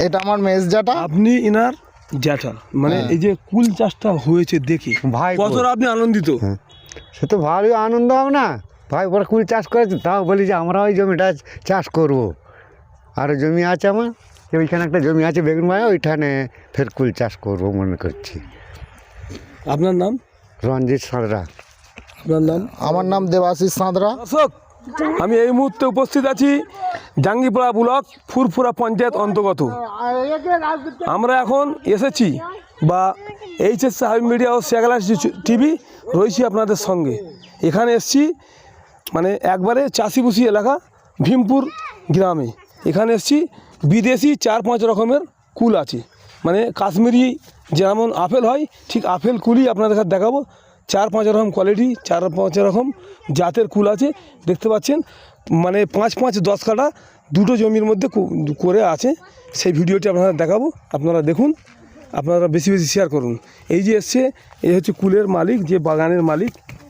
এটা আমার মেজ জ্যাঠা। আপনি ইনার জ্যাঠা, মানে এই যে কুল চাষটা হয়েছে দেখে ভাই কতটা আপনি আনন্দিত? সে তো ভালোই আনন্দ হবে না ভাই, ওরা কুল চাষ করেছে, তাও বলি যে আমরা ওই জমিটা চাষ করব। আর জমি আছে আমার, ওইখানে একটা জমি আছে বেগুন ভাই, ওইখানে ফের কুল চাষ করব মনে করছি। আপনার নাম? রঞ্জিত সাঁতরা। আপনার নাম? আমার নাম দেবাশিস সাঁতরা। দর্শক, আমি এই মুহূর্তে উপস্থিত আছি জাঙ্গিপাড়া ব্লক ফুরফুরা পঞ্চায়েত অন্তর্গত। আমরা এখন এসেছি বা এইচএস হাই মিডিয়া ও শেখ আলাস টিভি রয়েছি আপনাদের সঙ্গে। এখানে এসেছি মানে একবারে চাষিবুষি এলাকা ভীমপুর গ্রামে। এখানে এসেছি বিদেশি 4-5 রকমের কুল আছে, মানে কাশ্মীরি যেমন আপেল হয় ঠিক আপেল কুলই আপনাদের কাছে দেখাবো। 4-5 রকম কোয়ালিটি, 4-5 রকম জাতের কুল আছে দেখতে পাচ্ছেন। মানে 5-5-10 কাঠা দুটো জমির মধ্যে করে আছে। সেই ভিডিওটি আপনারা দেখাবো, আপনারা দেখুন, আপনারা বেশি বেশি শেয়ার করুন। এই যে এসছে, এই হচ্ছে কুলের মালিক, যে বাগানের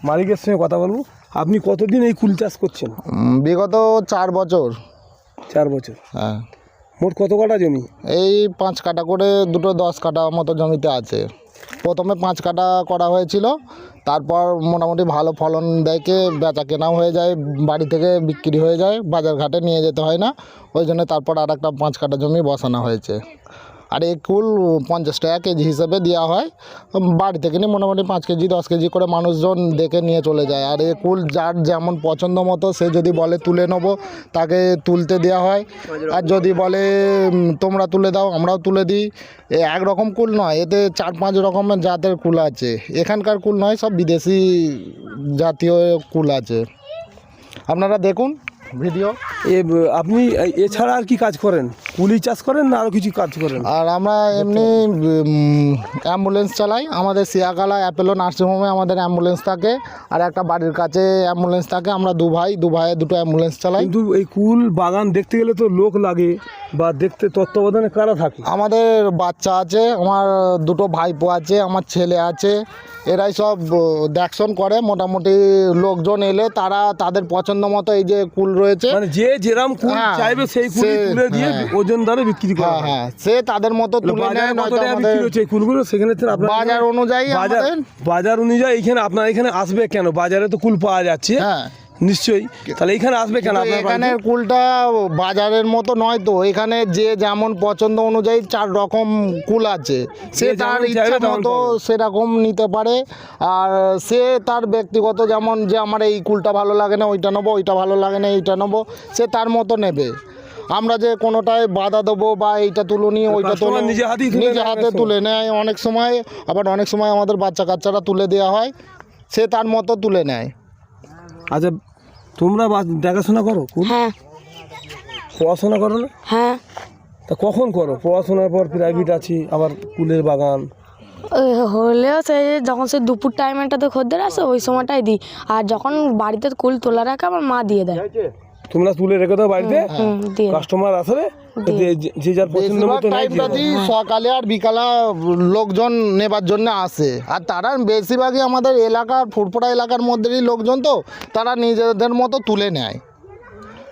মালিকের সঙ্গে কথা বলবো। আপনি কতদিন এই কুল চাষ করছেন? বিগত 4 বছর। 4 বছর। হ্যাঁ। মোট কত কাঠা জমি? এই 5 কাঠা করে, দুটো 10 কাঠা মতো জমিতে আছে। প্রথমে 5 কাঠা করা হয়েছিল, তারপর মোটামুটি ভালো ফলন দেখে বেচা কেনাও হয়ে যায়, বাড়ি থেকে বিক্রি হয়ে যায়, বাজার ঘাটে নিয়ে যেতে হয় না, ওই জন্য তারপর আর একটা 5 কাঠা জমি বসানো হয়েছে। আর এই কুল 50 টাকা কেজি হিসেবে দেওয়া হয়, বাড়ি থেকে নিয়ে মোটামুটি 5 কেজি 10 কেজি করে মানুষজন দেখে নিয়ে চলে যায়। আর এই কুল যার যেমন পছন্দ মতো, সে যদি বলে তুলে নেবো, তাকে তুলতে দেওয়া হয়। আর যদি বলে তোমরা তুলে দাও, আমরাও তুলে দিই। একরকম কুল নয়, এতে 4-5 রকমের জাতের কুল আছে। এখানকার কুল নয়, সব বিদেশি জাতীয় কুল আছে। আপনারা দেখুন ভিডিও। আপনি এছাড়া আর কি কাজ করেন? কুলি চাষ করেন না আরও কিছু কাজ করেন? আর আমরা এমনি অ্যাম্বুলেন্স চালাই। আমাদের সিয়াকালা অ্যাপেলো নার্সিংহোমে আমাদের অ্যাম্বুলেন্স থাকে, আর একটা বাড়ির কাছে অ্যাম্বুলেন্স থাকে। আমরা দু ভাইয়ে দুটো অ্যাম্বুলেন্স চালাই। কিন্তু এই কুল বাগান দেখতে গেলে তো লোক লাগে, বা দেখতে তত্ত্বাবধানে কারা থাকে? আমাদের বাচ্চা আছে, আমার দুটো ভাইপো আছে, আমার ছেলে আছে, এরাই সব দেখশন করে। মোটামুটি লোকজন এলে তারা তাদের পছন্দ মতো এই যে কুল রয়েছে, মানে যে যেরাম কুল চাইবে সেই কুল তুলে দিয়ে ওজন দরে বিক্রি করে। হ্যাঁ, সে তাদের মতো তুলে নেয়। কুলগুলো সেখানে বাজার অনুযায়ী, বাজার অনুযায়ী এখানে আপনার এখানে আসবে কেন? বাজারে তো কুল পাওয়া যাচ্ছে। হ্যাঁ নিশ্চয়ই, তাহলে এখানে আসবে কেন? এখানে কুলটা বাজারের মতো নয় তো, এখানে যে যেমন পছন্দ অনুযায়ী 4 রকম কুল আছে, সে তার ইচ্ছা মতো সেরকম নিতে পারে। আর সে তার ব্যক্তিগত, যেমন যে আমার এই কুলটা ভালো লাগে না ওইটা নেবো, ওইটা ভালো লাগে না এইটা নেবো, সে তার মতো নেবে। আমরা যে কোনোটায় বাধা দেবো বা এইটা তুলুনি ওইটা তুলে নিজে হাতে তুলে নেয় অনেক সময়। আবার অনেক সময় আমাদের বাচ্চা কাচ্চারা তুলে দেওয়া হয়, সে তার মতো তুলে নেয়। আচ্ছা, তোমরা দেখাশোনা করো? হ্যাঁ। পড়াশোনা করো না? হ্যাঁ। তা কখন করো? পড়াশোনার পর প্রাইভেট আছে, আবার কুলের বাগান হলেও সেই যখন সে দুপুর টাইমটাতে খদ্দের আসে ওই সময়টাই দিই। আর যখন বাড়িতে কুল তোলা রাখে আমার মা দিয়ে দেয়। তোমরা তুলে রেখে দাও বাড়িতে, কাস্টমার আসলে যে যার পছন্দ মতো টাইমটা দিই। সকালে আর বিকালে লোকজন নেবার জন্য আসে, আর তারা বেশিরভাগই আমাদের এলাকার ফুরফুরা এলাকার মধ্যেই লোকজন, তো তারা নিজেদের মতো তুলে নেয়।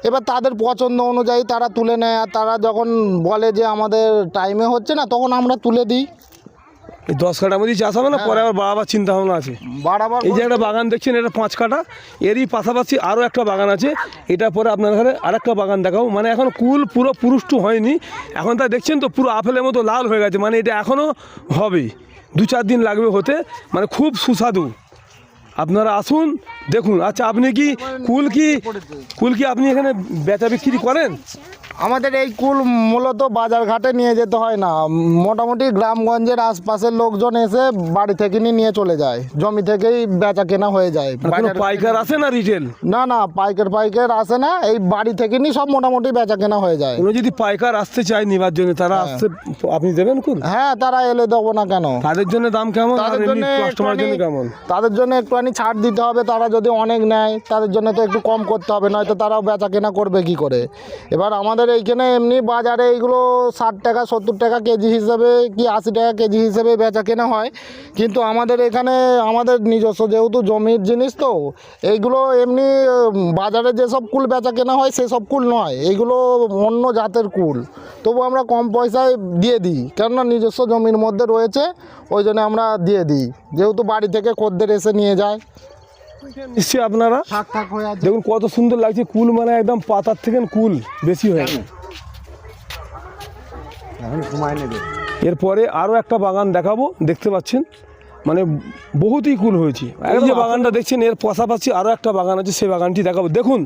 এবার তাদের পছন্দ অনুযায়ী তারা তুলে নেয়, আর তারা যখন বলে যে আমাদের টাইমে হচ্ছে না, তখন আমরা তুলে দিই। এই 10 কাঠার মধ্যেই চাষ হবে না? পরে আবার বাড়াবার চিন্তা ভাবনা আছে? এই যে একটা বাগান দেখছেন, এটা 5 কাঠা, এরই পাশাপাশি আরও একটা বাগান আছে। এটা পরে আপনার ঘরে আরেকটা বাগান দেখাবো। মানে এখন কুল পুরো পুরুষ্টু হয়নি, এখন তা দেখছেন তো পুরো আপেলের মতো লাল হয়ে গেছে। মানে এটা এখনও হবে, 2-4 দিন লাগবে হতে। মানে খুব সুস্বাদু, আপনারা আসুন দেখুন। আচ্ছা, আপনি কি কুল কি আপনি এখানে বেচা বিক্রি করেন? আমাদের এই কুল মূলত বাজার ঘাটে নিয়ে যেতে হয় না, মোটামুটি গ্রামগঞ্জের আশপাশের লোকজন এসে বাড়ি থেকে নিয়ে চলে যায়, জমি থেকেই বেচা কেনা হয়ে যায়। পাইকার আসে না রিটেল? না, পাইকার আসে না, এই বাড়ি থেকে নিয়ে সব মোটামুটি বেচা কেনা হয়ে যায়। যদি পাইকার আসতে চায় নিবার জন্য, তারা আসতে আপনি দেবেন কুল? হ্যাঁ, তারা এলে দেবো না কেন। তাদের জন্য দাম কেমন? তাদের জন্য একটুখানি একটুখানি ছাড় দিতে হবে, তারা যদি অনেক নেয় তাদের জন্য তো একটু কম করতে হবে, নয়তো তারাও বেচা কেনা করবে কি করে। এবার আমাদের এইখানে এমনি বাজারে এইগুলো 60 টাকা 70 টাকা কেজি হিসেবে কি 80 টাকা কেজি হিসেবে বেচা কেনা হয়, কিন্তু আমাদের এখানে আমাদের নিজস্ব যেহেতু জমির জিনিস তো এইগুলো এমনি বাজারে যেসব কুল বেচা কেনা হয় সেসব কুল নয়, এইগুলো অন্য জাতের কুল, তবু আমরা কম পয়সায় দিয়ে দিই, কেননা নিজস্ব জমির মধ্যে রয়েছে, ওই জন্য আমরা দিয়ে দিই, যেহেতু বাড়ি থেকে খদ্দের এসে নিয়ে যায়। নিশ্চয়ই আপনারা থাক থাক হয়ে আছে। দেখুন কত সুন্দর লাগছে, কুল মানে একদম পাতার থেকে কুল বেশি হয়ে গেছে। এরপরে আরও একটা বাগান দেখাবো, দেখতে পাচ্ছেন মানে বহুতই কুল হয়েছে। এই যে বাগানটা দেখছেন এর পাশাপাশি আরও একটা বাগান আছে, সেই বাগানটি দেখাবো। দেখুন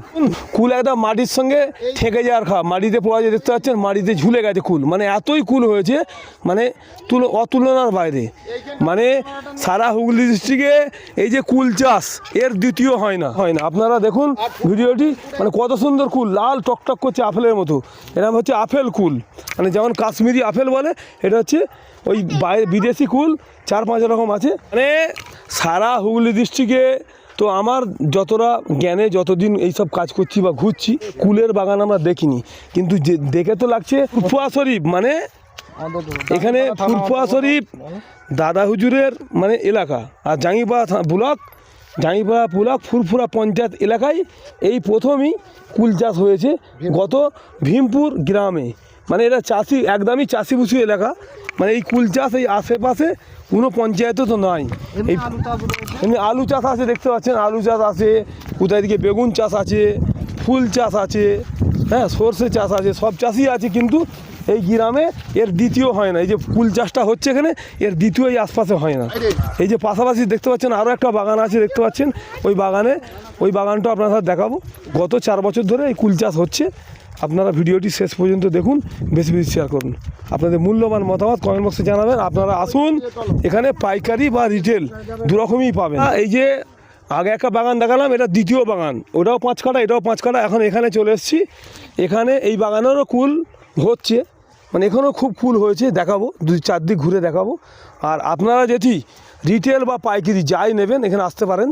কুল একদম মাটির সঙ্গে ঠেকে যাওয়ার মাটিতে পড়া যায়, দেখতে পাচ্ছেন মাটিতে ঝুলে গেছে কুল, মানে এতই কুল হয়েছে মানে অতুলনার বাইরে। মানে সারা হুগলি ডিস্ট্রিক্টে এই যে কুল চাষ এর দ্বিতীয় হয় না। আপনারা দেখুন ভিডিওটি, মানে কত সুন্দর কুল, লাল টকটক করছে আপেলের মতো, এরকম হচ্ছে আপেল কুল, মানে যেমন কাশ্মীরি আপেল বলে, এটা হচ্ছে ওই বাইরে বিদেশি কুল 4-5 রকম আছে। মানে সারা হুগলি ডিস্ট্রিক্টে তো আমার যতটা জ্ঞানে যতদিন এইসব কাজ করছি বা ঘুরছি, কুলের বাগান আমরা দেখিনি, কিন্তু যে দেখে তো লাগছে ফুরফুরা শরীফ, মানে এখানে ফুরফুরা শরীফ দাদা হুজুরের মানে এলাকা, আর জাঙ্গিপাড়া ব্লক ফুরফুরা পঞ্চায়েত এলাকায় এই প্রথমই কুল চাষ হয়েছে গত ভীমপুর গ্রামে। মানে এটা চাষি, একদমই চাষিবুষি এলাকা, মানে এই কুল চাষ এই আশেপাশে কোনো পঞ্চায়েতে তো নাই। এই এমনি আলু চাষ আছে, দেখতে পাচ্ছেন আলু চাষ আছে, কোথায় দিকে বেগুন চাষ আছে, ফুল চাষ আছে, হ্যাঁ সর্ষে চাষ আছে, সব চাষই আছে, কিন্তু এই গ্রামে এর দ্বিতীয় হয় না। এই যে কুল চাষটা হচ্ছে এখানে, এর দ্বিতীয় এই আশপাশে হয় না। এই যে পাশাপাশি দেখতে পাচ্ছেন আরও একটা বাগান আছে, দেখতে পাচ্ছেন ওই বাগানটা আপনার সাথে দেখাবো। গত 4 বছর ধরে এই কুল চাষ হচ্ছে। আপনারা ভিডিওটি শেষ পর্যন্ত দেখুন, বেশি বেশি শেয়ার করুন, আপনাদের মূল্যবান মতামত কমেন্ট বক্সে জানাবেন। আপনারা আসুন, এখানে পাইকারি বা রিটেল দুরকমই পাবেন। এই যে আগে একটা বাগান দেখালাম, এটা দ্বিতীয় বাগান, ওটাও 5 কাঠা এটাও 5 কাঠা। এখন এখানে চলে এসেছি, এখানে এই বাগানেরও কুল হচ্ছে, মানে এখানেও খুব কুল হয়েছে, দেখাবো 2-4 দিক ঘুরে দেখাবো। আর আপনারা যদি রিটেল বা পাইকারি যাই নেবেন এখানে আসতে পারেন।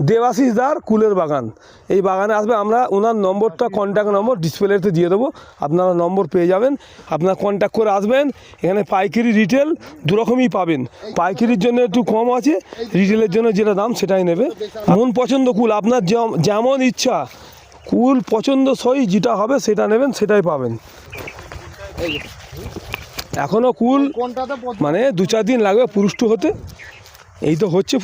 দেবাশিস দার কুলের বাগান, এই বাগানে আসবে, আমরা ওনার নম্বরটা কন্ট্যাক্ট নম্বর ডিসপ্লেতে দিয়ে দেবো, আপনারা নম্বর পেয়ে যাবেন, আপনারা কন্ট্যাক্ট করে আসবেন। এখানে পাইকারি রিটেল দুরকমই পাবেন, পাইকারির জন্য একটু কম আছে, রিটেলের জন্য যেটা দাম সেটাই নেবে। মন পছন্দ কুল, আপনার যেমন ইচ্ছা কুল পছন্দসই যেটা হবে সেটা নেবেন, সেটাই পাবেন। এখনও কুল মানে 2-4 দিন লাগবে পুরুষ্ট হতে, এই তো হচ্ছে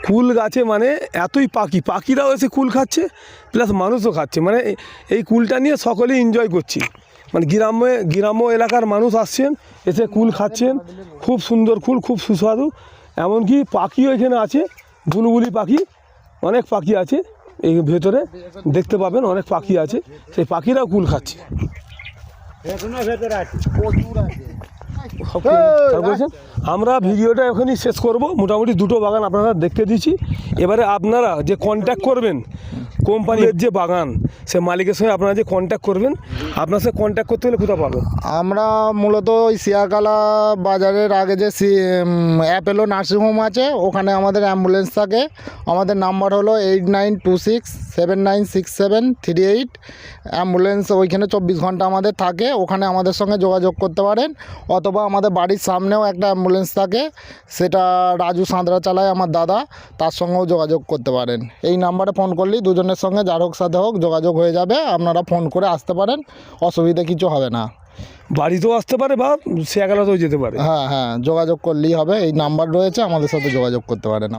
ফুল গাছে, মানে এতই পাখিরাও এসে কুল খাচ্ছে, প্লাস মানুষও খাচ্ছে, মানে এই কুলটা নিয়ে সকলেই এনজয় করছি। মানে গ্রাম্য এলাকার মানুষ আসছেন, এসে কুল খাচ্ছেন, খুব সুন্দর কুল, খুব সুস্বাদু। এমনকি পাখিও এখানে আছে, বুলবুলি পাখি, অনেক পাখি আছে এই ভেতরে, দেখতে পাবেন অনেক পাখি আছে, সেই পাখিরাও কুল খাচ্ছে। আমরা ভিডিওটা এখনই শেষ করব, মোটামুটি 2টো বাগান আপনারা দেখতে দিচ্ছি। এবারে আপনারা যে কন্ট্যাক্ট করবেন কোম্পানির যে বাগান, সে মালিকের সঙ্গে আপনারা যে কন্ট্যাক্ট করবেন, আপনার সাথে কন্ট্যাক্ট করতে হলে কোথাও পাবেন? আমরা মূলত ওই শিয়াকালা বাজারের আগে যে অ্যাপেলো নার্সিংহোম আছে, ওখানে আমাদের অ্যাম্বুলেন্স থাকে। আমাদের নাম্বার হলো 8926796738। অ্যাম্বুলেন্স ওইখানে 24 ঘন্টা আমাদের থাকে, ওখানে আমাদের সঙ্গে যোগাযোগ করতে পারেন। অথবা আমাদের বাড়ির সামনেও একটা অ্যাম্বুলেন্স থাকে, সেটা রাজু সাঁতরা চালায় আমার দাদা, তার সঙ্গেও যোগাযোগ করতে পারেন। এই নাম্বারে ফোন করলেই দুজনের সঙ্গে যার হোক সাথে হোক যোগাযোগ হয়ে যাবে, আপনারা ফোন করে আসতে পারেন, অসুবিধা কিছু হবে না। বাড়িতেও আসতে পারে বা শেয়াকালাতেও যেতে পারে। হ্যাঁ, যোগাযোগ করলেই হবে, এই নাম্বার রয়েছে, আমাদের সাথে যোগাযোগ করতে পারেন।